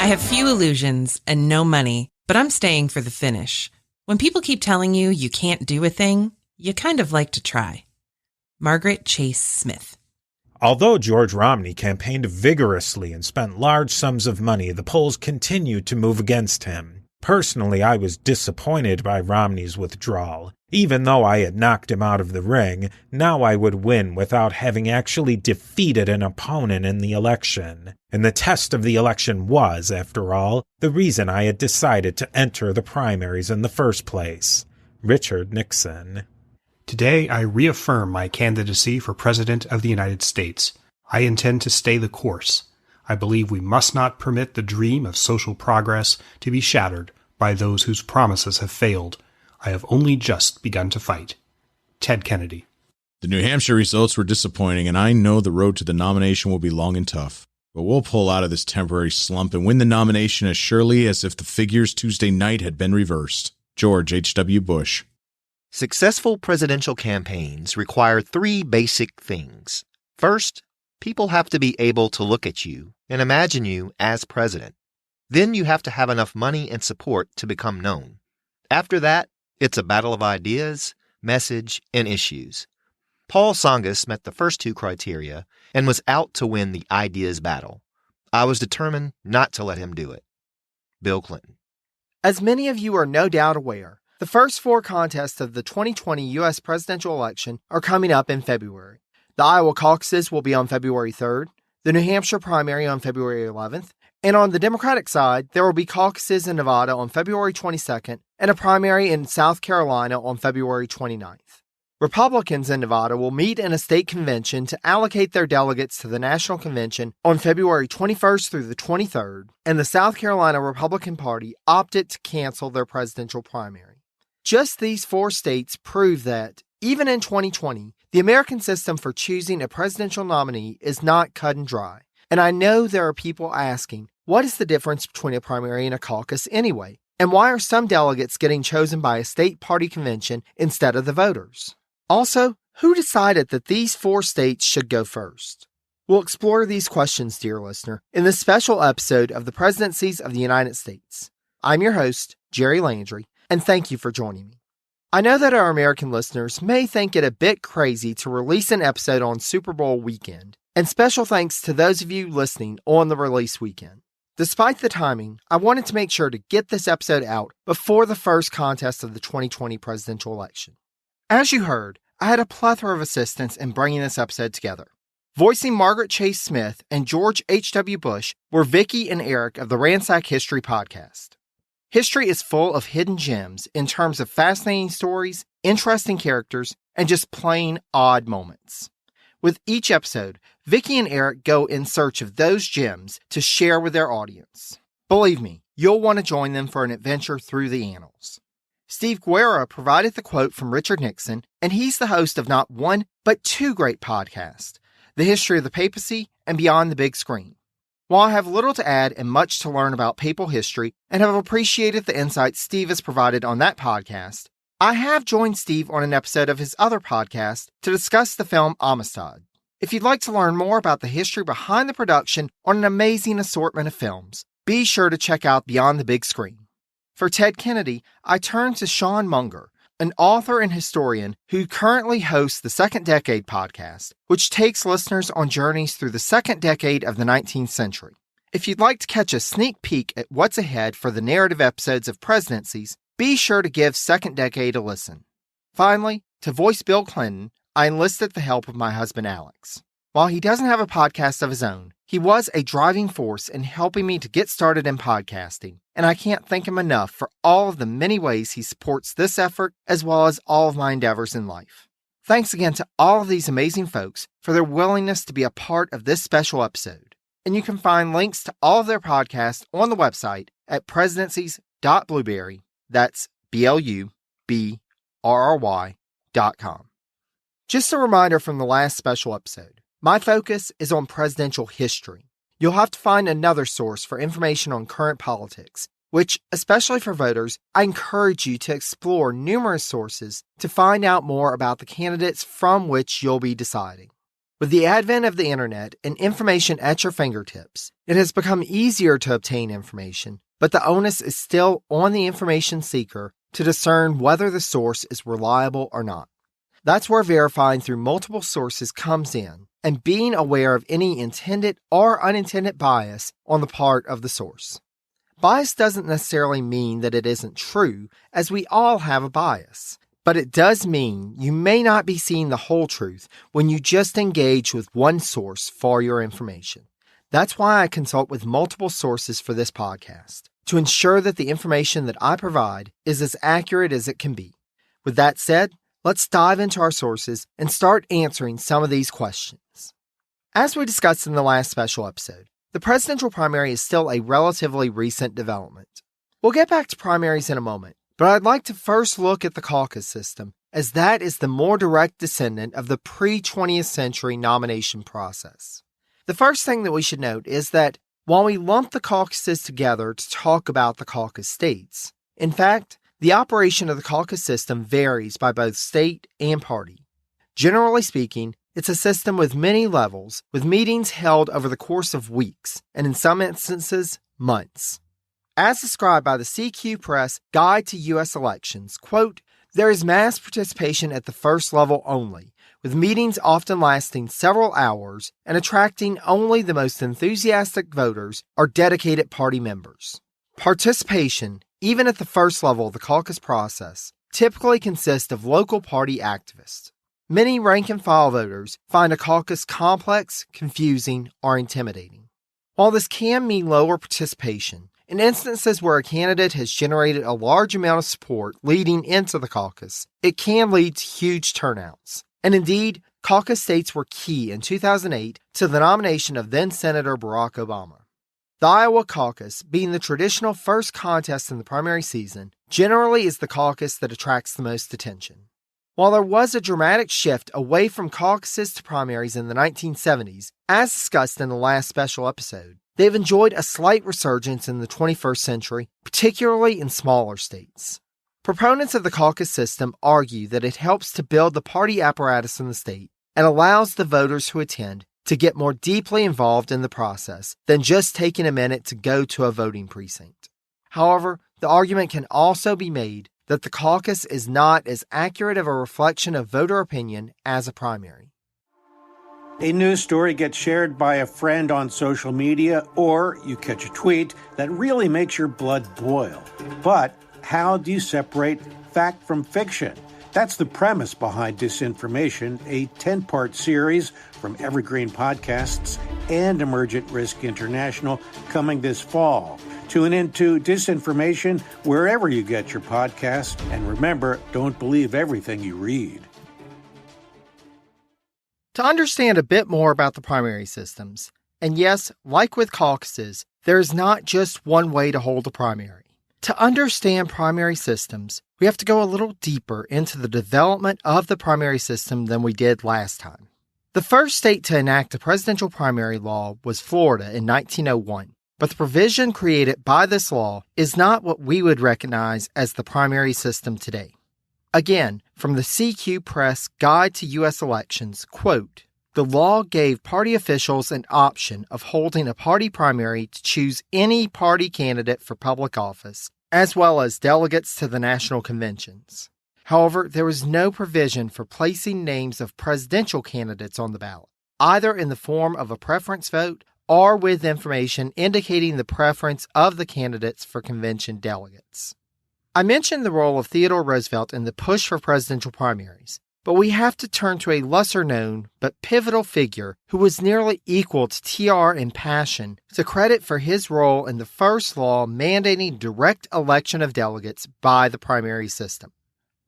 I have few illusions and no money, but I'm staying for the finish. When people keep telling you you can't do a thing, you kind of like to try. Margaret Chase Smith. Although George Romney campaigned vigorously and spent large sums of money, the polls continued to move against him. Personally, I was disappointed by Romney's withdrawal. Even though I had knocked him out of the ring, now I would win without having actually defeated an opponent in the election. And the test of the election was, after all, the reason I had decided to enter the primaries in the first place. Richard Nixon. Today, I reaffirm my candidacy for President of the United States. I intend to stay the course. I believe we must not permit the dream of social progress to be shattered by those whose promises have failed. I have only just begun to fight. Ted Kennedy. The New Hampshire results were disappointing, and I know the road to the nomination will be long and tough. But we'll pull out of this temporary slump and win the nomination as surely as if the figures Tuesday night had been reversed. George H.W. Bush. Successful presidential campaigns require three basic things. First, people have to be able to look at you and imagine you as president. Then you have to have enough money and support to become known. After that, it's a battle of ideas, message, and issues. Paul Tsongas met the first two criteria and was out to win the ideas battle. I was determined not to let him do it. Bill Clinton. As many of you are no doubt aware, the first four contests of the 2020 U.S. presidential election are coming up in February. The Iowa caucuses will be on February 3rd, the New Hampshire primary on February 11th, and on the Democratic side, there will be caucuses in Nevada on February 22nd and a primary in South Carolina on February 29th. Republicans in Nevada will meet in a state convention to allocate their delegates to the National Convention on February 21st through the 23rd, and the South Carolina Republican Party opted to cancel their presidential primary. Just these four states prove that, even in 2020, the American system for choosing a presidential nominee is not cut and dry. And I know there are people asking, what is the difference between a primary and a caucus anyway? And why are some delegates getting chosen by a state party convention instead of the voters? Also, who decided that these four states should go first? We'll explore these questions, dear listener, in this special episode of the Presidencies of the United States. I'm your host, Jerry Landry, and thank you for joining me. I know that our American listeners may think it a bit crazy to release an episode on Super Bowl weekend, and special thanks to those of you listening on the release weekend. Despite the timing, I wanted to make sure to get this episode out before the first contest of the 2020 presidential election. As you heard, I had a plethora of assistants in bringing this episode together. Voicing Margaret Chase Smith and George H.W. Bush were Vicki and Eric of the Ransack History podcast. History is full of hidden gems in terms of fascinating stories, interesting characters, and just plain odd moments. With each episode, Vicki and Eric go in search of those gems to share with their audience. Believe me, you'll want to join them for an adventure through the annals. Steve Guerra provided the quote from Richard Nixon, and he's the host of not one, but two great podcasts, The History of the Papacy and Beyond the Big Screen. While I have little to add and much to learn about papal history and have appreciated the insights Steve has provided on that podcast, I have joined Steve on an episode of his other podcast to discuss the film Amistad. If you'd like to learn more about the history behind the production on an amazing assortment of films, be sure to check out Beyond the Big Screen. For Ted Kennedy, I turn to Sean Munger, an author and historian who currently hosts the Second Decade podcast, which takes listeners on journeys through the second decade of the 19th century. If you'd like to catch a sneak peek at what's ahead for the narrative episodes of Presidencies, be sure to give Second Decade a listen. Finally, to voice Bill Clinton, I enlisted the help of my husband Alex. While he doesn't have a podcast of his own, he was a driving force in helping me to get started in podcasting, and I can't thank him enough for all of the many ways he supports this effort as well as all of my endeavors in life. Thanks again to all of these amazing folks for their willingness to be a part of this special episode. And you can find links to all of their podcasts on the website at presidencies.blueberry, that's BLUBRRY.com. Just a reminder from the last special episode. My focus is on presidential history. You'll have to find another source for information on current politics, which, especially for voters, I encourage you to explore numerous sources to find out more about the candidates from which you'll be deciding. With the advent of the internet and information at your fingertips, it has become easier to obtain information, but the onus is still on the information seeker to discern whether the source is reliable or not. That's where verifying through multiple sources comes in, and being aware of any intended or unintended bias on the part of the source. Bias doesn't necessarily mean that it isn't true, as we all have a bias. But it does mean you may not be seeing the whole truth when you just engage with one source for your information. That's why I consult with multiple sources for this podcast, to ensure that the information that I provide is as accurate as it can be. With that said, let's dive into our sources and start answering some of these questions. As we discussed in the last special episode, the presidential primary is still a relatively recent development. We'll get back to primaries in a moment, but I'd like to first look at the caucus system, as that is the more direct descendant of the pre-20th century nomination process. The first thing that we should note is that while we lump the caucuses together to talk about the caucus states, in fact, the operation of the caucus system varies by both state and party. Generally speaking, it's a system with many levels, with meetings held over the course of weeks, and in some instances, months. As described by the CQ Press Guide to U.S. Elections, quote, there is mass participation at the first level only, with meetings often lasting several hours and attracting only the most enthusiastic voters or dedicated party members. Participation, even at the first level of the caucus process, typically consists of local party activists. Many rank-and-file voters find a caucus complex, confusing, or intimidating. While this can mean lower participation, in instances where a candidate has generated a large amount of support leading into the caucus, it can lead to huge turnouts. And indeed, caucus states were key in 2008 to the nomination of then-Senator Barack Obama. The Iowa caucus, being the traditional first contest in the primary season, generally is the caucus that attracts the most attention. While there was a dramatic shift away from caucuses to primaries in the 1970s, as discussed in the last special episode, they have enjoyed a slight resurgence in the 21st century, particularly in smaller states. Proponents of the caucus system argue that it helps to build the party apparatus in the state and allows the voters who attend to get more deeply involved in the process than just taking a minute to go to a voting precinct. However, the argument can also be made that the caucus is not as accurate of a reflection of voter opinion as a primary. A news story gets shared by a friend on social media, or you catch a tweet that really makes your blood boil. But how do you separate fact from fiction? That's the premise behind Disinformation, a 10-part series from Evergreen Podcasts and Emergent Risk International coming this fall. Tune into Disinformation wherever you get your podcasts. And remember, don't believe everything you read. To understand a bit more about the primary systems, and yes, like with caucuses, there is not just one way to hold a primary. To understand primary systems, we have to go a little deeper into the development of the primary system than we did last time. The first state to enact a presidential primary law was Florida in 1901, but the provision created by this law is not what we would recognize as the primary system today. Again, from the CQ Press Guide to U.S. Elections, quote, the law gave party officials an option of holding a party primary to choose any party candidate for public office, as well as delegates to the national conventions. However, there was no provision for placing names of presidential candidates on the ballot, either in the form of a preference vote or with information indicating the preference of the candidates for convention delegates. I mentioned the role of Theodore Roosevelt in the push for presidential primaries, but we have to turn to a lesser-known but pivotal figure who was nearly equal to TR in passion to credit for his role in the first law mandating direct election of delegates by the primary system.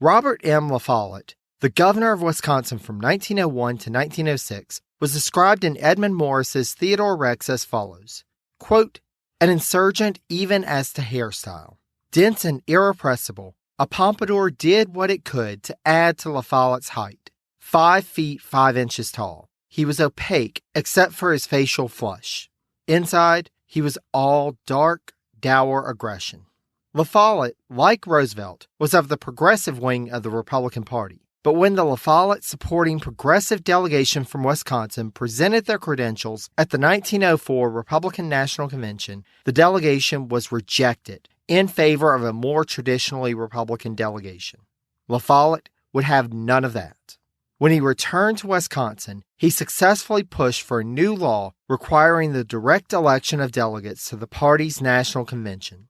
Robert M. La Follette, the governor of Wisconsin from 1901 to 1906, was described in Edmund Morris's Theodore Rex as follows, quote, an insurgent even as to hairstyle. Dense and irrepressible, a pompadour did what it could to add to La Follette's height. 5 feet 5 inches tall. He was opaque except for his facial flush. Inside, he was all dark, dour aggression. La Follette, like Roosevelt, was of the progressive wing of the Republican Party, But when the La Follette-supporting progressive delegation from Wisconsin presented their credentials at the 1904 Republican National Convention, the delegation was rejected in favor of a more traditionally Republican delegation. La Follette would have none of that. When he returned to Wisconsin, he successfully pushed for a new law requiring the direct election of delegates to the party's national convention.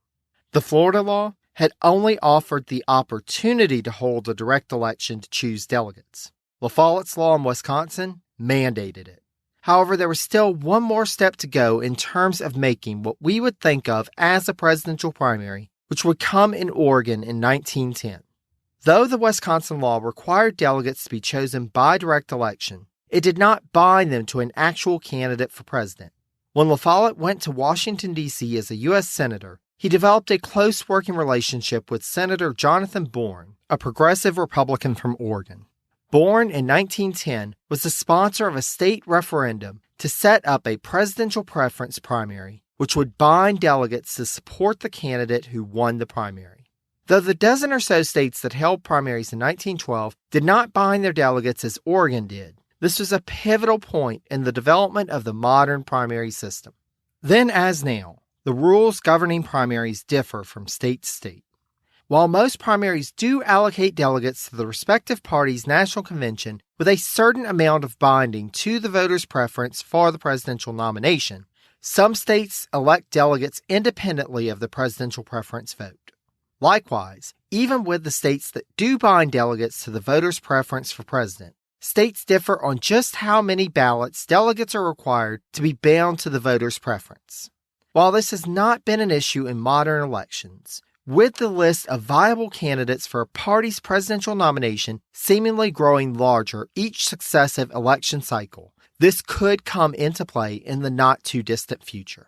The Florida law had only offered the opportunity to hold a direct election to choose delegates. La Follette's law in Wisconsin mandated it. However, there was still one more step to go in terms of making what we would think of as a presidential primary, which would come in Oregon in 1910. Though the Wisconsin law required delegates to be chosen by direct election, it did not bind them to an actual candidate for president. When La Follette went to Washington, D.C. as a U.S. Senator, he developed a close working relationship with Senator Jonathan Bourne, a progressive Republican from Oregon. Bourne, in 1910, was the sponsor of a state referendum to set up a presidential preference primary, which would bind delegates to support the candidate who won the primary. Though the dozen or so states that held primaries in 1912 did not bind their delegates as Oregon did, this was a pivotal point in the development of the modern primary system. Then, as now, the rules governing primaries differ from state to state. While most primaries do allocate delegates to the respective party's national convention with a certain amount of binding to the voter's preference for the presidential nomination, some states elect delegates independently of the presidential preference vote. Likewise, even with the states that do bind delegates to the voter's preference for president, states differ on just how many ballots delegates are required to be bound to the voter's preference. While this has not been an issue in modern elections, with the list of viable candidates for a party's presidential nomination seemingly growing larger each successive election cycle, this could come into play in the not-too-distant future.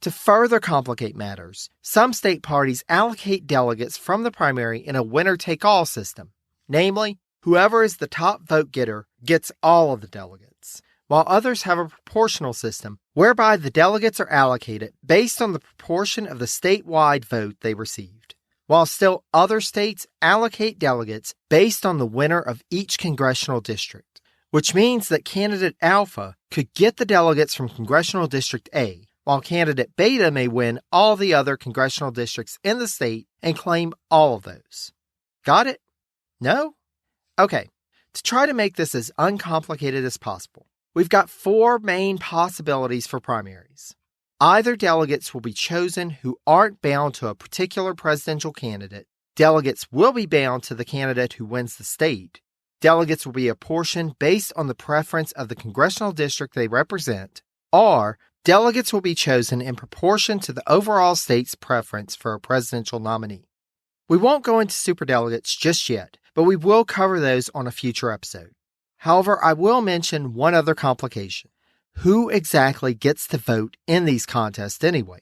To further complicate matters, some state parties allocate delegates from the primary in a winner-take-all system. Namely, whoever is the top vote-getter gets all of the delegates, while others have a proportional system whereby the delegates are allocated based on the proportion of the statewide vote they received, while still other states allocate delegates based on the winner of each congressional district, which means that candidate Alpha could get the delegates from Congressional District A, while candidate Beta may win all the other congressional districts in the state and claim all of those. Got it? No? Okay, to try to make this as uncomplicated as possible, we've got four main possibilities for primaries. Either delegates will be chosen who aren't bound to a particular presidential candidate, delegates will be bound to the candidate who wins the state, delegates will be apportioned based on the preference of the congressional district they represent, or delegates will be chosen in proportion to the overall state's preference for a presidential nominee. We won't go into superdelegates just yet, but we will cover those on a future episode. However, I will mention one other complication. Who exactly gets to vote in these contests anyway?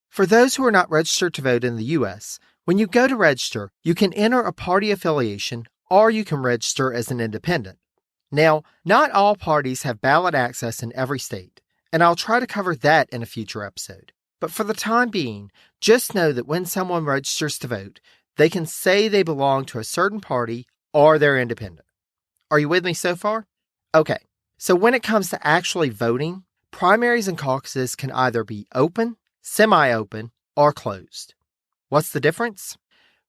For those who are not registered to vote in the U.S., when you go to register, you can enter a party affiliation or you can register as an independent. Now, not all parties have ballot access in every state, and I'll try to cover that in a future episode. But for the time being, just know that when someone registers to vote, they can say they belong to a certain party or they're independent. Are you with me so far? Okay, so when it comes to actually voting, primaries and caucuses can either be open, semi-open, or closed. What's the difference?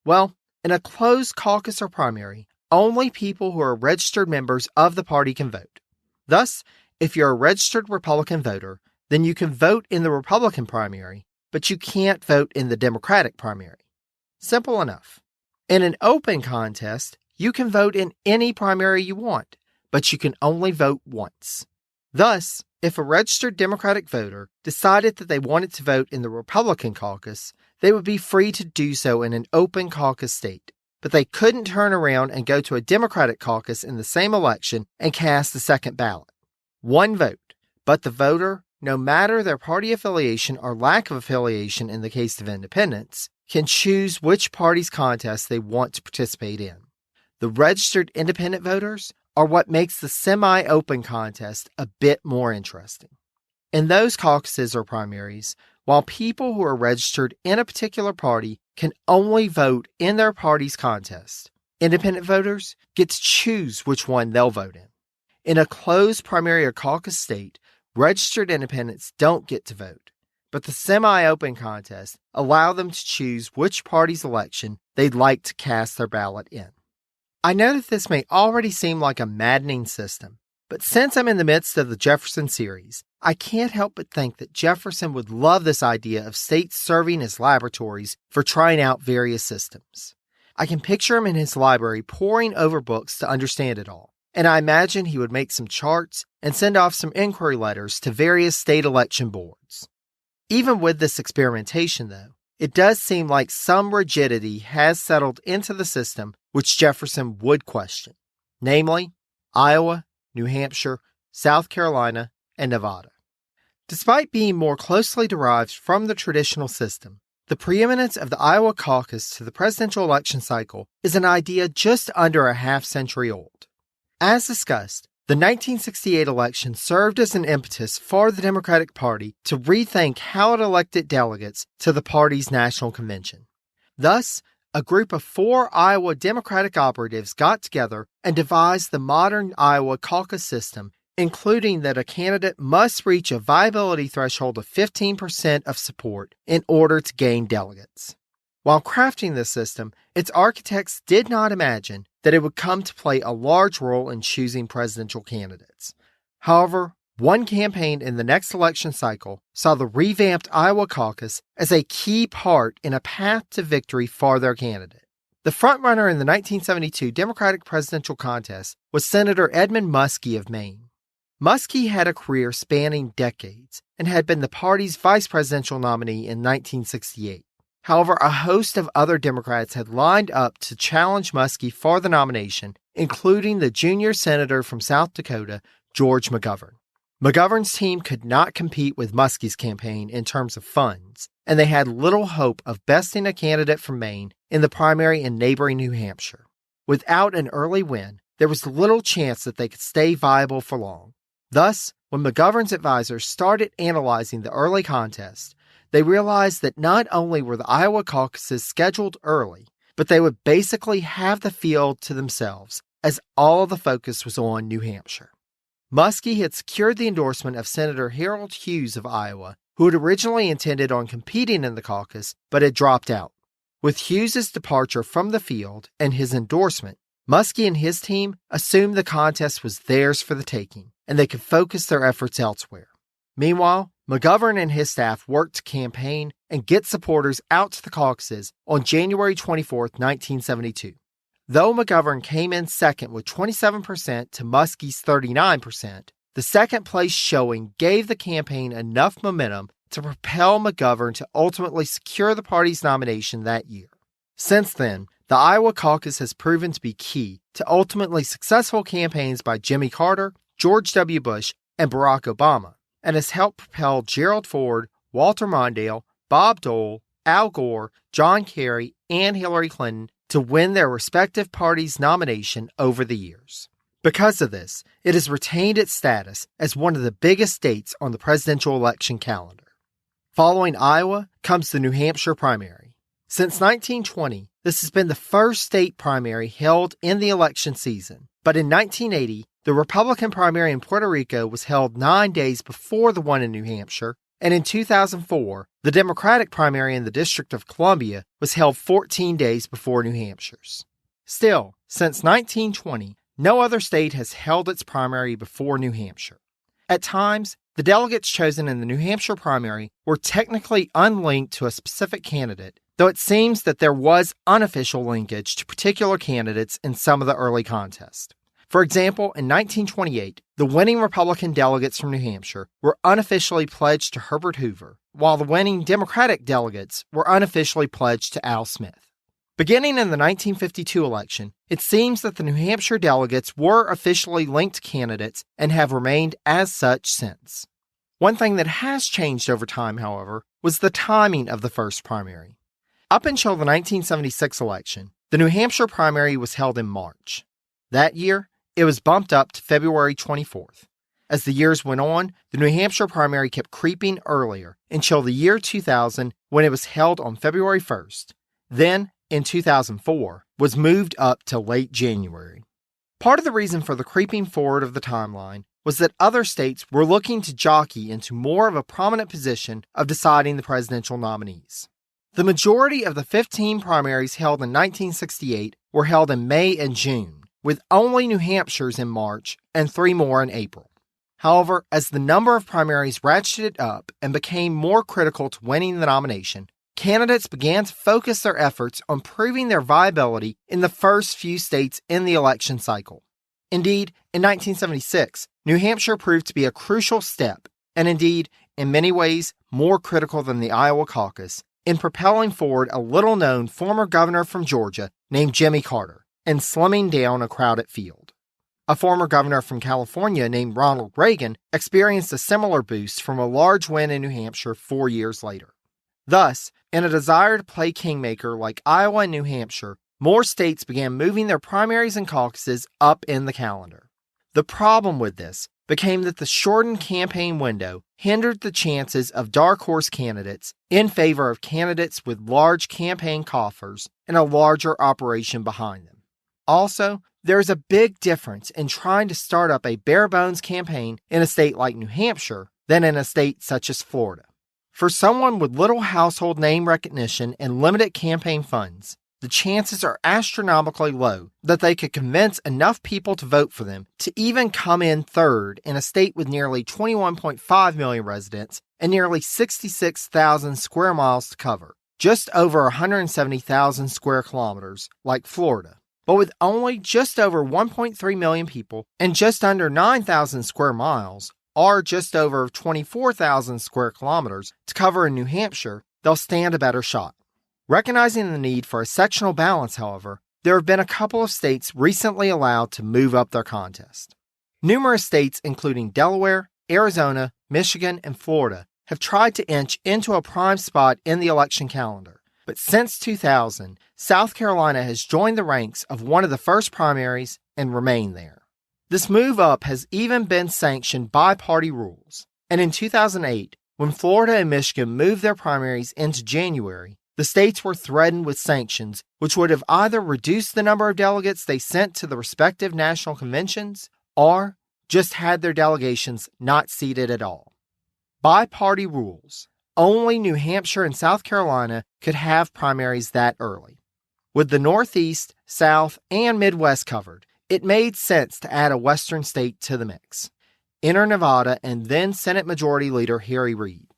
Well, in a closed caucus or primary, only people who are registered members of the party can vote. Thus, if you're a registered Republican voter, then you can vote in the Republican primary, but you can't vote in the Democratic primary. Simple enough. In an open contest, you can vote in any primary you want, but you can only vote once. Thus, if a registered Democratic voter decided that they wanted to vote in the Republican caucus, they would be free to do so in an open caucus state, but they couldn't turn around and go to a Democratic caucus in the same election and cast a second ballot. One vote, but the voter, no matter their party affiliation or lack of affiliation in the case of independents, can choose which party's contest they want to participate in. The registered independent voters are what makes the semi-open contest a bit more interesting. In those caucuses or primaries, while people who are registered in a particular party can only vote in their party's contest, Independent voters get to choose which one they'll vote in. In a closed primary or caucus state, registered independents don't get to vote, but the semi-open contests allow them to choose which party's election they'd like to cast their ballot in. I know that this may already seem like a maddening system, but since I'm in the midst of the Jefferson series, I can't help but think that Jefferson would love this idea of states serving as laboratories for trying out various systems. I can picture him in his library poring over books to understand it all, and I imagine he would make some charts and send off some inquiry letters to various state election boards. Even with this experimentation, though, it does seem like some rigidity has settled into the system which Jefferson would question, namely Iowa, New Hampshire, South Carolina, and Nevada. Despite being more closely derived from the traditional system, the preeminence of the Iowa caucus to the presidential election cycle is an idea just under a half-century old. As discussed, the 1968 election served as an impetus for the Democratic Party to rethink how it elected delegates to the party's national convention. Thus, a group of 4 Iowa Democratic operatives got together and devised the modern Iowa caucus system, including that a candidate must reach a viability threshold of 15% of support in order to gain delegates. While crafting this system, its architects did not imagine that it would come to play a large role in choosing presidential candidates. However, one campaign in the next election cycle saw the revamped Iowa caucus as a key part in a path to victory for their candidate. The frontrunner in the 1972 Democratic presidential contest was Senator Edmund Muskie of Maine. Muskie had a career spanning decades and had been the party's vice presidential nominee in 1968. However, a host of other Democrats had lined up to challenge Muskie for the nomination, including the junior senator from South Dakota, George McGovern. McGovern's team could not compete with Muskie's campaign in terms of funds, and they had little hope of besting a candidate from Maine in the primary in neighboring New Hampshire. Without an early win, there was little chance that they could stay viable for long. Thus, when McGovern's advisors started analyzing the early contest, they realized that not only were the Iowa caucuses scheduled early, but they would basically have the field to themselves, as all of the focus was on New Hampshire. Muskie had secured the endorsement of Senator Harold Hughes of Iowa, who had originally intended on competing in the caucus but had dropped out. With Hughes's departure from the field and his endorsement, Muskie and his team assumed the contest was theirs for the taking, and they could focus their efforts elsewhere. Meanwhile, McGovern and his staff worked to campaign and get supporters out to the caucuses on January 24, 1972. Though McGovern came in second with 27% to Muskie's 39%, the second-place showing gave the campaign enough momentum to propel McGovern to ultimately secure the party's nomination that year. Since then, the Iowa caucus has proven to be key to ultimately successful campaigns by Jimmy Carter, George W. Bush, and Barack Obama, and has helped propel Gerald Ford, Walter Mondale, Bob Dole, Al Gore, John Kerry, and Hillary Clinton to win their respective parties' nomination over the years. Because of this, it has retained its status as one of the biggest states on the presidential election calendar. Following Iowa comes the New Hampshire primary. Since 1920, this has been the first state primary held in the election season, but in 1980, the Republican primary in Puerto Rico was held 9 days before the one in New Hampshire, and in 2004, the Democratic primary in the District of Columbia was held 14 days before New Hampshire's. Still, since 1920, no other state has held its primary before New Hampshire. At times, the delegates chosen in the New Hampshire primary were technically unlinked to a specific candidate, though it seems that there was unofficial linkage to particular candidates in some of the early contests. For example, in 1928, the winning Republican delegates from New Hampshire were unofficially pledged to Herbert Hoover, while the winning Democratic delegates were unofficially pledged to Al Smith. Beginning in the 1952 election, it seems that the New Hampshire delegates were officially linked candidates and have remained as such since. One thing that has changed over time, however, was the timing of the first primary. Up until the 1976 election, the New Hampshire primary was held in March. That year, it was bumped up to February 24th. As the years went on, the New Hampshire primary kept creeping earlier until the year 2000 when it was held on February 1st. Then, in 2004, was moved up to late January. Part of the reason for the creeping forward of the timeline was that other states were looking to jockey into more of a prominent position of deciding the presidential nominees. The majority of the 15 primaries held in 1968 were held in May and June, with only New Hampshire's in March and 3 more in April. However, as the number of primaries ratcheted up and became more critical to winning the nomination, candidates began to focus their efforts on proving their viability in the first few states in the election cycle. Indeed, in 1976, New Hampshire proved to be a crucial step, and indeed, in many ways, more critical than the Iowa caucus, in propelling forward a little-known former governor from Georgia named Jimmy Carter and slimming down a crowded field. A former governor from California named Ronald Reagan experienced a similar boost from a large win in New Hampshire 4 years later. Thus, in a desire to play kingmaker like Iowa and New Hampshire, more states began moving their primaries and caucuses up in the calendar. The problem with this became that the shortened campaign window hindered the chances of dark horse candidates in favor of candidates with large campaign coffers and a larger operation behind them. Also, there's a big difference in trying to start up a bare-bones campaign in a state like New Hampshire than in a state such as Florida. For someone with little household name recognition and limited campaign funds, the chances are astronomically low that they could convince enough people to vote for them to even come in third in a state with nearly 21.5 million residents and nearly 66,000 square miles to cover, just over 170,000 square kilometers like Florida, but with only just over 1.3 million people and just under 9,000 square miles, or just over 24,000 square kilometers to cover in New Hampshire, they'll stand a better shot. Recognizing the need for a sectional balance, however, there have been a couple of states recently allowed to move up their contest. Numerous states, including Delaware, Arizona, Michigan, and Florida, have tried to inch into a prime spot in the election calendar. But since 2000, South Carolina has joined the ranks of one of the first primaries and remained there. This move up has even been sanctioned by party rules. And in 2008, when Florida and Michigan moved their primaries into January, the states were threatened with sanctions, which would have either reduced the number of delegates they sent to the respective national conventions or just had their delegations not seated at all. By party rules, only New Hampshire and South Carolina could have primaries that early. With the Northeast, South, and Midwest covered, it made sense to add a Western state to the mix. Enter Nevada and then Senate Majority Leader Harry Reid.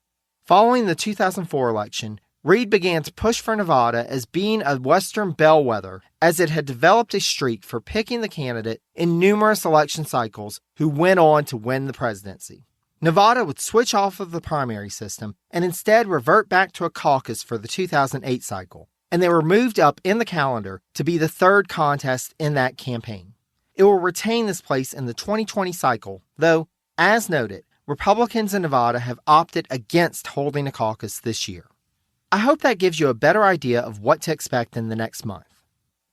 Following the 2004 election, Reid began to push for Nevada as being a Western bellwether, as it had developed a streak for picking the candidate in numerous election cycles who went on to win the presidency. Nevada would switch off of the primary system and instead revert back to a caucus for the 2008 cycle, and they were moved up in the calendar to be the third contest in that campaign. It will retain this place in the 2020 cycle, though, as noted, Republicans in Nevada have opted against holding a caucus this year. I hope that gives you a better idea of what to expect in the next month.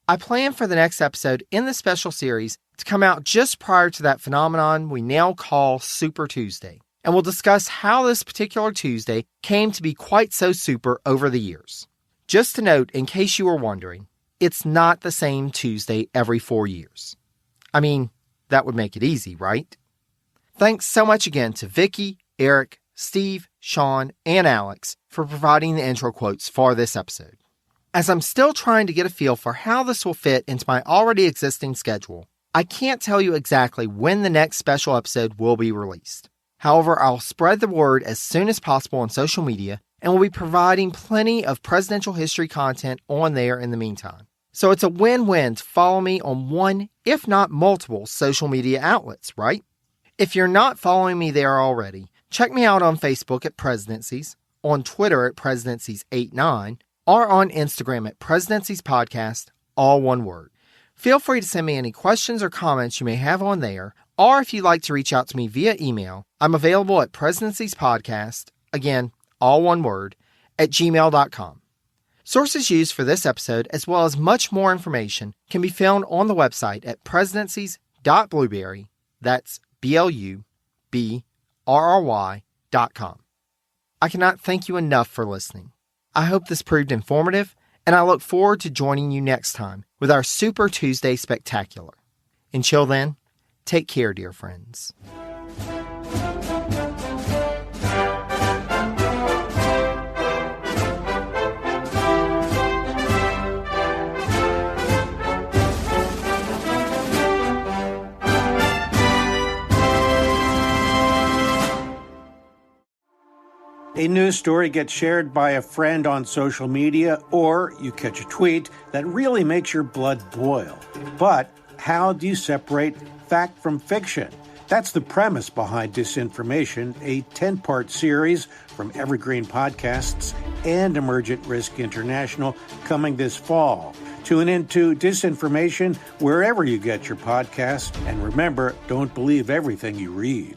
I plan for the next episode in this special series to come out just prior to that phenomenon we now call Super Tuesday, and we'll discuss how this particular Tuesday came to be quite so super over the years. Just to note, in case you were wondering, it's not the same Tuesday every 4 years. I mean, that would make it easy, right? Thanks so much again to Vicky, Eric, Steve, Sean, and Alex for providing the intro quotes for this episode. As I'm still trying to get a feel for how this will fit into my already existing schedule, I can't tell you exactly when the next special episode will be released. However, I'll spread the word as soon as possible on social media, and will be providing plenty of presidential history content on there in the meantime. So it's a win-win to follow me on one, if not multiple, social media outlets, right? If you're not following me there already, check me out on Facebook at Presidencies, on Twitter at Presidencies89, or on Instagram at Presidencies Podcast, all one word. Feel free to send me any questions or comments you may have on there, or if you'd like to reach out to me via email, I'm available at presidentiespodcast, again, all one word, at gmail.com. Sources used for this episode, as well as much more information, can be found on the website at presidencies.blueberry, that's BLUBRRY.com. I cannot thank you enough for listening. I hope this proved informative, and I look forward to joining you next time with our Super Tuesday Spectacular. Until then, take care, dear friends. A news story gets shared by a friend on social media, or you catch a tweet that really makes your blood boil. But how do you separate fact from fiction? That's the premise behind Disinformation, a 10-part series from Evergreen Podcasts and Emergent Risk International coming this fall. Tune into Disinformation wherever you get your podcasts, and remember, don't believe everything you read.